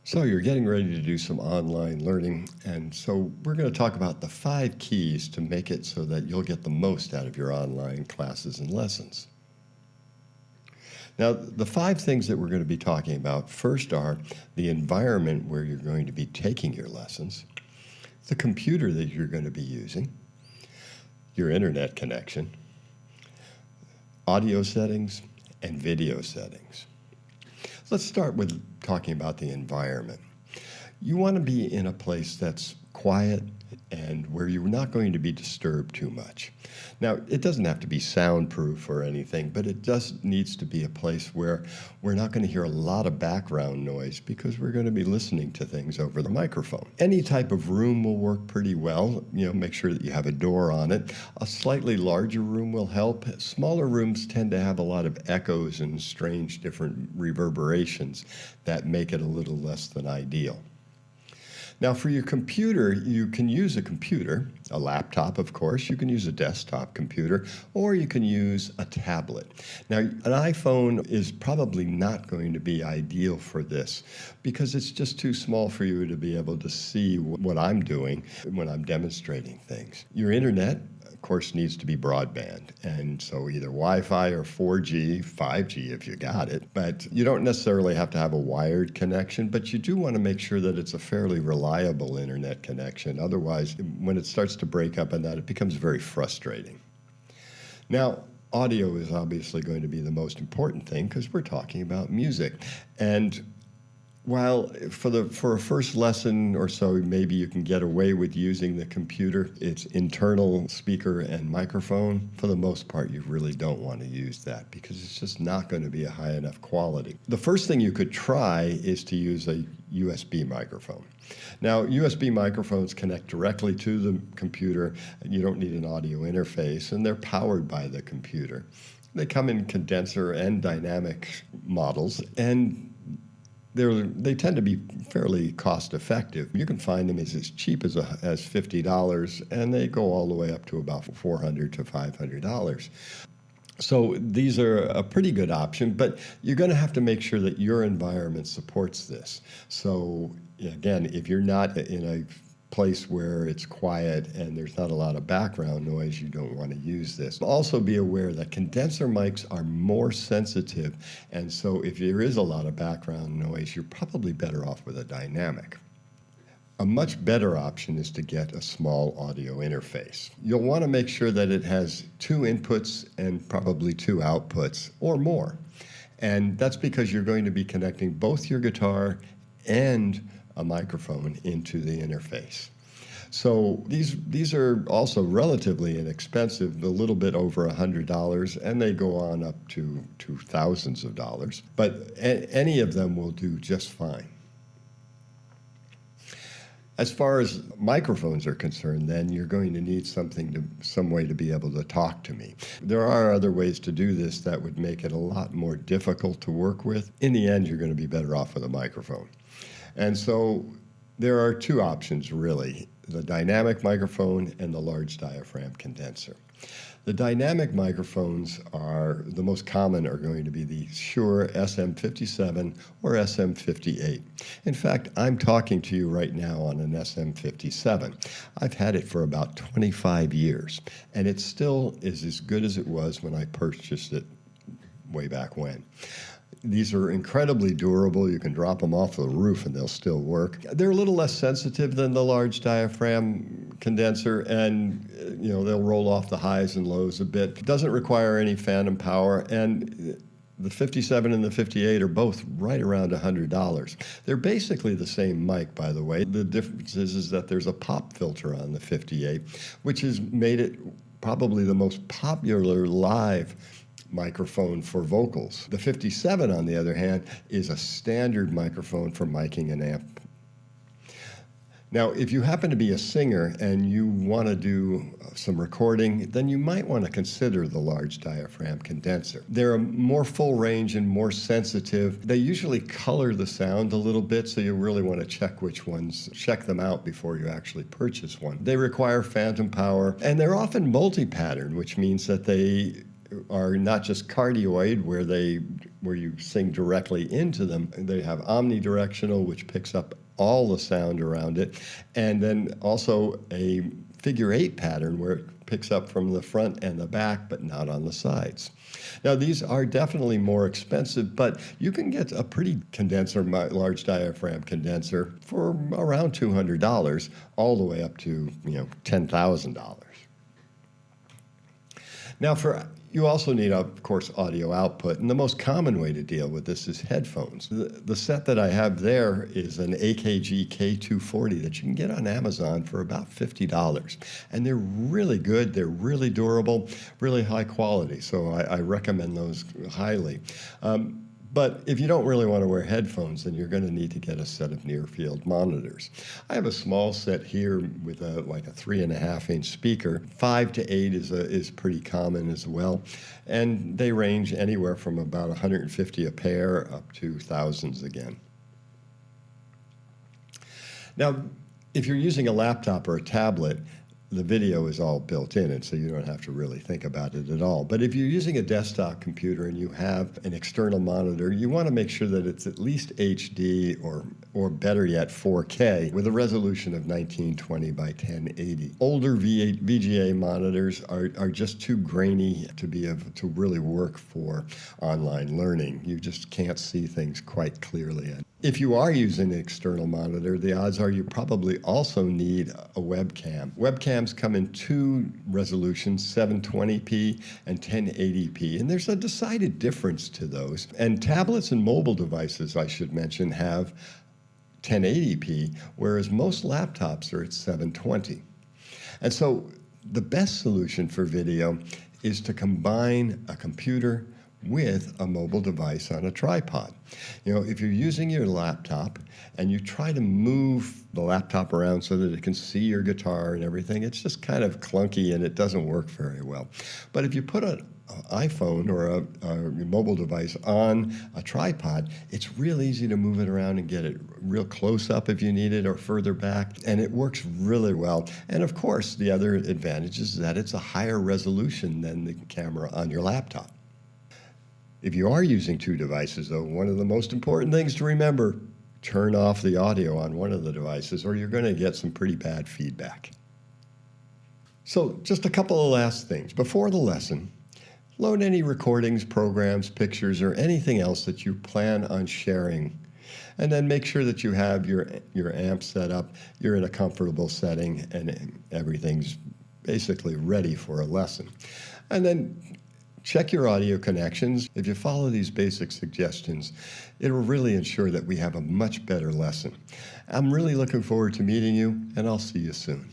So you're getting ready to do some online learning, and so we're going to talk about the 5 keys to make it so that you'll get the most out of your online classes and lessons. Now, the 5 things that we're going to be talking about first are the environment where you're going to be taking your lessons, the computer that you're going to be using, your internet connection, audio settings, and video settings. Let's start with talking about the environment. You want to be in a place that's quiet and where you're not going to be disturbed too much. Now, it doesn't have to be soundproof or anything, but it just needs to be a place where we're not going to hear a lot of background noise because we're going to be listening to things over the microphone. Any type of room will work pretty well. Make sure that you have a door on it. A slightly larger room will help. Smaller rooms tend to have a lot of echoes and strange different reverberations that make it a little less than ideal. Now, for your computer, you can use a computer, a laptop, of course. You can use a desktop computer, or you can use a tablet. Now, an iPhone is probably not going to be ideal for this because it's just too small for you to be able to see what I'm doing when I'm demonstrating things. Your internet, of course, needs to be broadband, and so either Wi-Fi or 4G, 5G if you got it. But you don't necessarily have to have a wired connection, but you do want to make sure that it's a fairly reliable internet connection. Otherwise, when it starts to break up and that, it becomes very frustrating. Now, audio is obviously going to be the most important thing because we're talking about music. And while for a first lesson or so, maybe you can get away with using the computer, its internal speaker and microphone, for the most part, you really don't want to use that because it's just not going to be a high enough quality. The first thing you could try is to use a USB microphone. Now, USB microphones connect directly to the computer, and you don't need an audio interface, and they're powered by the computer. They come in condenser and dynamic models, and they tend to be fairly cost-effective. You can find them as cheap as $50, and they go all the way up to about $400 to $500. So these are a pretty good option, but you're going to have to make sure that your environment supports this. So again, if you're not in a place where it's quiet and there's not a lot of background noise, you don't want to use this. Also be aware that condenser mics are more sensitive, and so if there is a lot of background noise, you're probably better off with a dynamic. A much better option is to get a small audio interface. You'll want to make sure that it has 2 inputs and probably 2 outputs or more. And that's because you're going to be connecting both your guitar and a microphone into the interface. So these are also relatively inexpensive, a little bit over $100, and they go on up to thousands of dollars. But any of them will do just fine. As far as microphones are concerned, then you're going to need some way to be able to talk to me. There are other ways to do this that would make it a lot more difficult to work with. In the end, you're going to be better off with a microphone. And so there are 2 options, really, the dynamic microphone and the large diaphragm condenser. The dynamic microphones the most common are going to be the Shure SM57 or SM58. In fact, I'm talking to you right now on an SM57. I've had it for about 25 years, and it still is as good as it was when I purchased it way back when. These are incredibly durable. You can drop them off the roof and they'll still work. They're a little less sensitive than the large diaphragm condenser, and they'll roll off the highs and lows a bit. It doesn't require any phantom power, and the 57 and the 58 are both right around $100. They're basically the same mic, by the way. The difference is that there's a pop filter on the 58, which has made it probably the most popular live microphone for vocals. The 57, on the other hand, is a standard microphone for miking an amp. Now, if you happen to be a singer and you want to do some recording, then you might want to consider the large diaphragm condenser. They're a more full range and more sensitive. They usually color the sound a little bit, so you really want to check them out before you actually purchase one. They require phantom power, and they're often multi-pattern, which means that they are not just cardioid, where they where you sing directly into them. They have omnidirectional, which picks up all the sound around it, and then also a figure 8 pattern where it picks up from the front and the back, but not on the sides. Now, these are definitely more expensive, but you can get a pretty condenser, large diaphragm condenser, for around $200, all the way up to $10,000. Now, you also need, of course, audio output, and the most common way to deal with this is headphones. The set that I have there is an AKG K240 that you can get on Amazon for about $50, and they're really good, they're really durable, really high quality, so I recommend those highly. But if you don't really want to wear headphones, then you're going to need to get a set of near-field monitors. I have a small set here with like a 3.5-inch speaker. 5 to 8 is pretty common as well, and they range anywhere from about $150 a pair up to thousands again. Now, if you're using a laptop or a tablet, the video is all built in, and so you don't have to really think about it at all. But if you're using a desktop computer and you have an external monitor, you want to make sure that it's at least HD or better yet 4K with a resolution of 1920 by 1080. Older VGA monitors are just too grainy to be able to really work for online learning. You just can't see things quite clearly. If you are using an external monitor, the odds are you probably also need a webcam. Webcams come in 2 resolutions, 720p and 1080p, and there's a decided difference to those. And tablets and mobile devices, I should mention, have 1080p, whereas most laptops are at 720. And so the best solution for video is to combine a computer with a mobile device on a tripod. If you're using your laptop and you try to move the laptop around so that it can see your guitar and everything, it's just kind of clunky and it doesn't work very well. But if you put an iPhone or a mobile device on a tripod, it's real easy to move it around and get it real close up if you need it or further back, and it works really well. And of course, the other advantage is that it's a higher resolution than the camera on your laptop. If you are using 2 devices, though, one of the most important things to remember, turn off the audio on one of the devices or you're going to get some pretty bad feedback. So just a couple of last things. Before the lesson, load any recordings, programs, pictures, or anything else that you plan on sharing. And then make sure that you have your amp set up, you're in a comfortable setting, and everything's basically ready for a lesson. And then check your audio connections. If you follow these basic suggestions, it will really ensure that we have a much better lesson. I'm really looking forward to meeting you, and I'll see you soon.